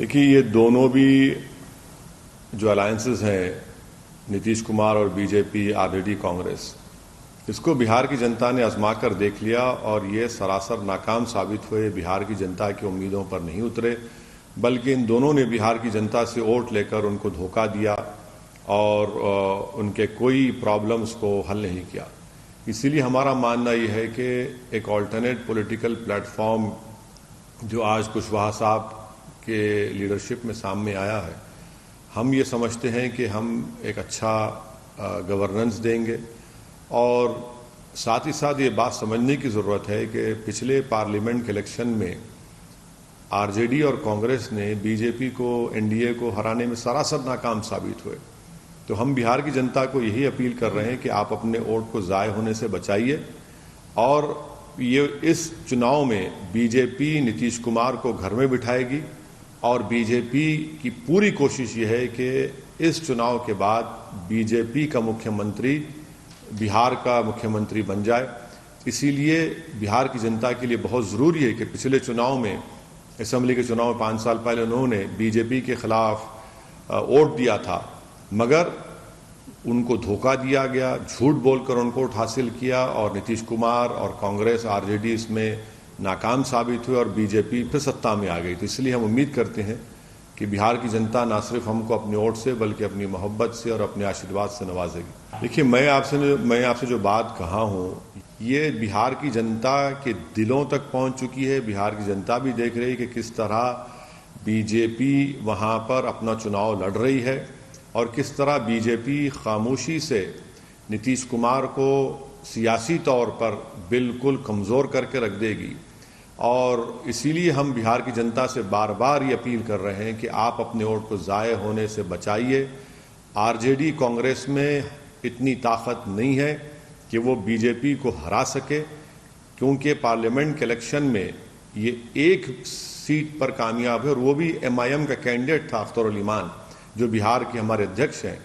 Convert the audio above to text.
देखिए, ये दोनों भी जो अलायंसेस हैं, नीतीश कुमार और बीजेपी, आरजेडी, कांग्रेस, इसको बिहार की जनता ने आजमा कर देख लिया और ये सरासर नाकाम साबित हुए। बिहार की जनता की उम्मीदों पर नहीं उतरे, बल्कि इन दोनों ने बिहार की जनता से वोट लेकर उनको धोखा दिया और उनके कोई प्रॉब्लम्स को हल नहीं किया। इसीलिए हमारा मानना ये है कि एक ऑल्टरनेट पॉलिटिकल प्लेटफॉर्म जो आज कुशवाहा साहब के लीडरशिप में सामने आया है, हम ये समझते हैं कि हम एक अच्छा गवर्नेंस देंगे। और साथ ही साथ ये बात समझने की ज़रूरत है कि पिछले पार्लियामेंट के इलेक्शन में आरजेडी और कांग्रेस ने बीजेपी को, एनडीए को हराने में सरासर नाकाम साबित हुए। तो हम बिहार की जनता को यही अपील कर रहे हैं कि आप अपने वोट को ज़ाय होने से बचाइए और ये इस चुनाव में बीजेपी नीतीश कुमार को घर में बिठाएगी और बीजेपी की पूरी कोशिश ये है कि इस चुनाव के बाद बीजेपी का मुख्यमंत्री बिहार का मुख्यमंत्री बन जाए। इसीलिए बिहार की जनता के लिए बहुत ज़रूरी है कि पिछले चुनाव में, असेंबली के चुनाव में 5 साल पहले उन्होंने बीजेपी के खिलाफ वोट दिया था, मगर उनको धोखा दिया गया, झूठ बोलकर उनको वोट हासिल किया और नीतीश कुमार और कांग्रेस, आरजेडी इसमें नाकाम साबित हुए और बीजेपी फिर सत्ता में आ गई। तो इसलिए हम उम्मीद करते हैं कि बिहार की जनता न सिर्फ हमको अपने वोट से बल्कि अपनी मोहब्बत से और अपने आशीर्वाद से नवाजेगी। देखिए, मैं आपसे जो बात कहा हूँ, ये बिहार की जनता के दिलों तक पहुँच चुकी है। बिहार की जनता भी देख रही है कि किस तरह बीजेपी वहाँ पर अपना चुनाव लड़ रही है और किस तरह बीजेपी खामोशी से नीतीश कुमार को सियासी तौर पर बिल्कुल कमज़ोर करके रख देगी। और इसीलिए हम बिहार की जनता से बार बार ये अपील कर रहे हैं कि आप अपने वोट को ज़ाय होने से बचाइए। आरजेडी, कांग्रेस में इतनी ताकत नहीं है कि वो बीजेपी को हरा सके, क्योंकि पार्लियामेंट के इलेक्शन में ये एक सीट पर कामयाब है और वो भी एमआईएम का कैंडिडेट था, अख्तर उल ईमान, जो बिहार के हमारे अध्यक्ष हैं।